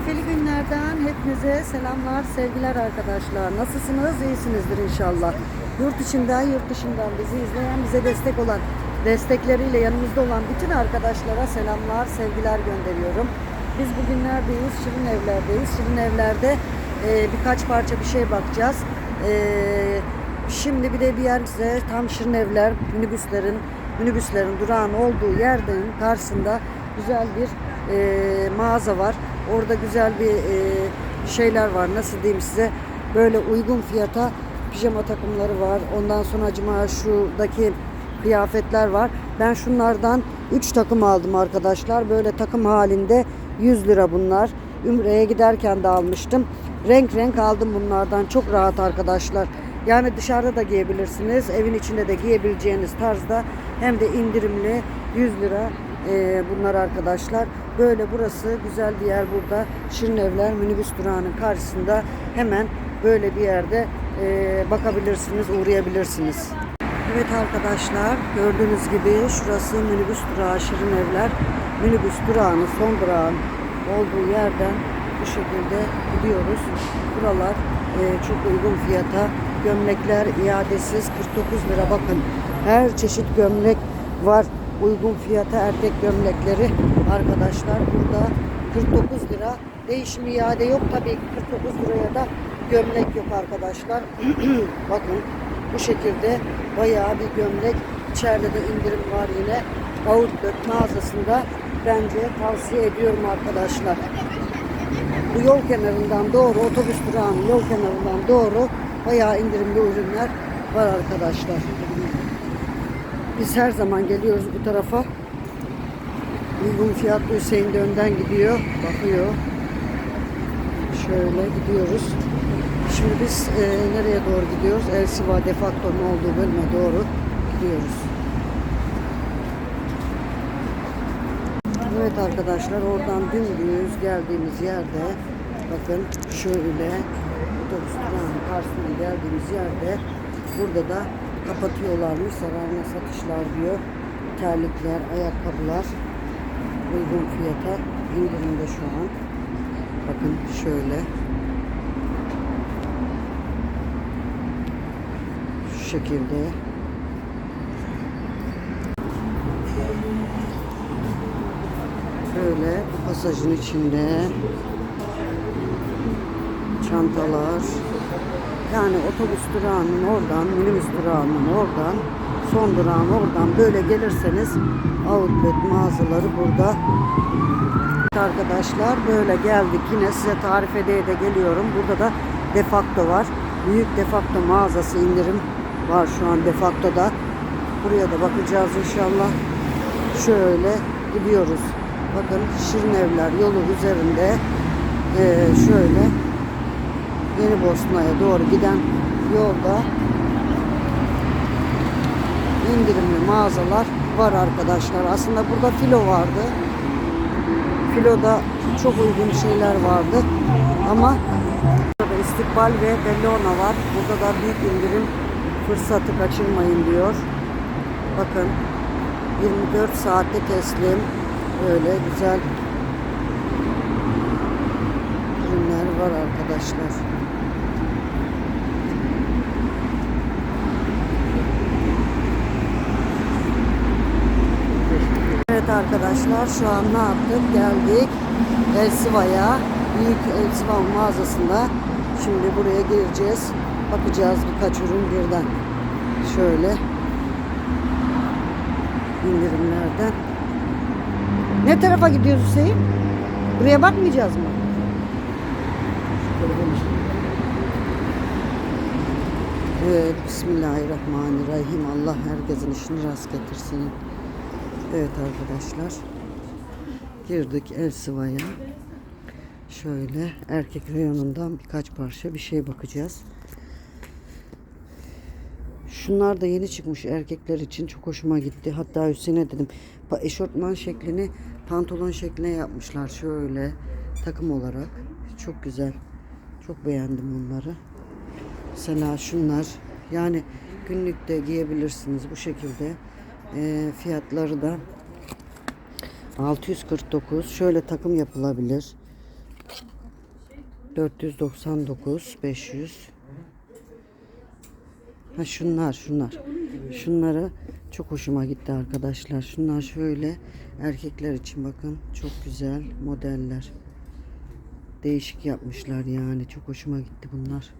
Keyifli günlerden hepinize selamlar, sevgiler arkadaşlar. Nasılsınız? İyisinizdir inşallah. Yurt içinden, yurt dışından bizi izleyen, bize destek olan, destekleriyle yanımızda olan bütün arkadaşlara selamlar, sevgiler gönderiyorum. Biz bugün neredeyiz? Şirin Evler'deyiz. Şirin Evler'de birkaç parça bir şey bakacağız. Şimdi bir de bir yer size tam Şirin Evler minibüslerin durağın olduğu yerden karşısında güzel bir mağaza var. Orada güzel bir şeyler var. Nasıl diyeyim size? Böyle uygun fiyata pijama takımları var. Ondan sonra acıma şuradaki kıyafetler var. Ben şunlardan 3 takım aldım arkadaşlar. Böyle takım halinde 100 lira bunlar. Ümre'ye giderken de almıştım. Renk renk aldım bunlardan. Çok rahat arkadaşlar. Yani dışarıda da giyebilirsiniz. Evin içinde de giyebileceğiniz tarzda. Hem de indirimli 100 lira bunlar arkadaşlar. Böyle burası güzel bir yer burada. Şirin Evler minibüs durağının karşısında hemen böyle bir yerde bakabilirsiniz, uğrayabilirsiniz. Evet arkadaşlar, gördüğünüz gibi şurası minibüs durağı Şirin Evler. Minibüs durağının son durağın olduğu yerden bu şekilde gidiyoruz. Buralar çok uygun fiyata. Gömlekler iadesiz 49 lira. Bakın her çeşit gömlek var. Uygun fiyata erkek gömlekleri arkadaşlar burada 49 lira. Değişim iade yok tabii, 49 liraya da gömlek yok arkadaşlar. Bakın bu şekilde bayağı bir gömlek. İçeride de indirim var yine. Outlet mağazasında bence tavsiye ediyorum arkadaşlar. Bu yol kenarından doğru, otobüs durağının yol kenarından doğru bayağı indirimli ürünler var arkadaşlar. Biz her zaman geliyoruz bu tarafa. Uygun fiyatlı Hüseyin de önden gidiyor. Bakıyor. Şöyle gidiyoruz. Şimdi biz nereye doğru gidiyoruz? Elsiva Defakto'nun olduğu bölüme doğru gidiyoruz. Evet arkadaşlar, oradan dümdüz geldiğimiz yerde bakın şöyle otobüs durağının karşısına geldiğimiz yerde burada da kapatıyorlarmış. Zararına satışlar diyor. Terlikler, ayakkabılar uygun fiyata indirimde şu an. Bakın şöyle. Şu şekilde. Böyle bu pasajın içinde çantalar. Yani otobüs durağının oradan, minibüs durağının oradan, son durağın oradan böyle gelirseniz outlet mağazaları burada. Arkadaşlar böyle geldik. Yine size tarif edeye de geliyorum. Burada da Defakto var. Büyük Defakto mağazası indirim var şu an Defakto'da. Buraya da bakacağız inşallah. Şöyle gidiyoruz. Bakın Şirin Evler yolu üzerinde şöyle Yeni Bosna'ya doğru giden yolda indirimli mağazalar var arkadaşlar. Aslında burada Filo vardı. Filo'da çok uygun şeyler vardı. Ama burada İstikbal ve Bellona var. Burada da büyük indirim fırsatı kaçırmayın diyor. Bakın 24 saatte teslim. Böyle güzel ürünler var arkadaşlar. Evet arkadaşlar, şu an ne yaptık? Geldik Elsiva'ya. Büyük Elsiva mağazasında. Şimdi buraya gireceğiz. Bakacağız birkaç ürün birden. Şöyle indirimlerden. Ne tarafa gidiyoruz Hüseyin? Buraya bakmayacağız mı? Evet, Bismillahirrahmanirrahim. Allah herkesin işini rast getirsin. Evet arkadaşlar, girdik Elsiva'ya. Şöyle erkek reyonundan birkaç parça bir şey bakacağız. Şunlar da yeni çıkmış erkekler için, çok hoşuma gitti. Hatta Hüseyin'e dedim, eşortman şeklini pantolon şekline yapmışlar şöyle takım olarak. Çok güzel. Çok beğendim bunları. Mesela şunlar, yani günlük de giyebilirsiniz bu şekilde. Fiyatları da 649. Şöyle takım yapılabilir. 499 500. Ha şunlar. Şunları çok hoşuma gitti arkadaşlar. Şunlar şöyle erkekler için, bakın çok güzel modeller. Değişik yapmışlar yani. Çok hoşuma gitti bunlar.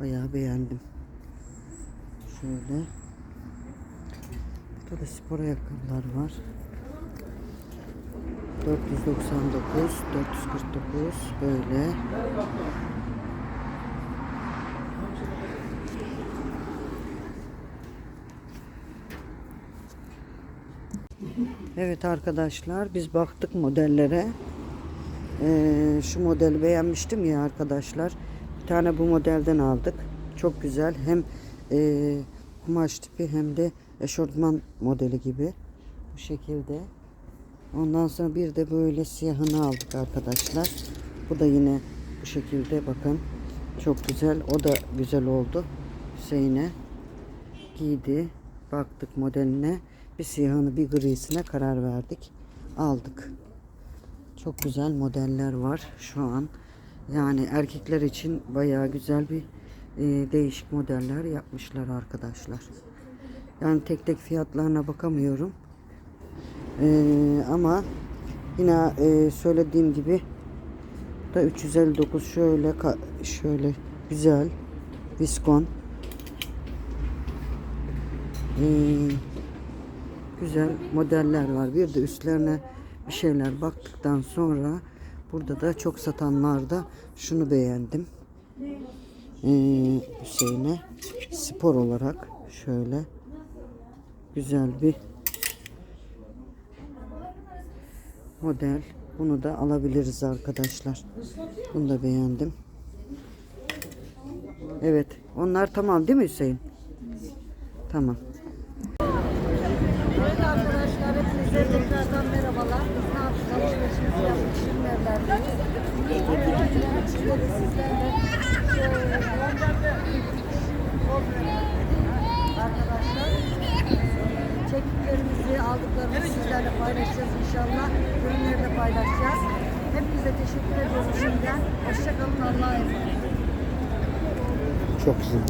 Bayağı beğendim. Şöyle. Burada da spor ayakkabılar var. 499, 449 böyle. Evet arkadaşlar, biz baktık modellere. Şu modeli beğenmiştim ya arkadaşlar. Bir tane bu modelden aldık. Çok güzel. Hem kumaş tipi hem de eşortman modeli gibi. Bu şekilde. Ondan sonra bir de böyle siyahını aldık arkadaşlar. Bu da yine bu şekilde, bakın. Çok güzel. O da güzel oldu. Hüseyin'e giydi. Baktık modeline. Bir siyahını bir grisine karar verdik. Aldık. Çok güzel modeller var şu an. Yani erkekler için bayağı güzel bir değişik modeller yapmışlar arkadaşlar. Yani tek tek fiyatlarına bakamıyorum. Ama yine söylediğim gibi da 359 şöyle güzel viskon. Güzel modeller var. Bir de üstlerine bir şeyler baktıktan sonra burada da çok satanlar da şunu beğendim. Hüseyin'e spor olarak şöyle güzel bir model. Bunu da alabiliriz arkadaşlar. Bunu da beğendim. Evet. Onlar tamam değil mi Hüseyin? Tamam. Evet arkadaşlar, hepinize tekrardan merhabalar. Biz ne yaptık? Alışverişimizi yaptık. Şimdi evlerdeyiz. İçinde de sizlerle arkadaşlar çektiklerimizi, aldıklarımızı sizlerle paylaşacağız inşallah. Ürünleri de paylaşacağız. Hepinize teşekkür ediyoruz şimdiden. Hoşçakalın. Allah'a emanet. Çok güzel.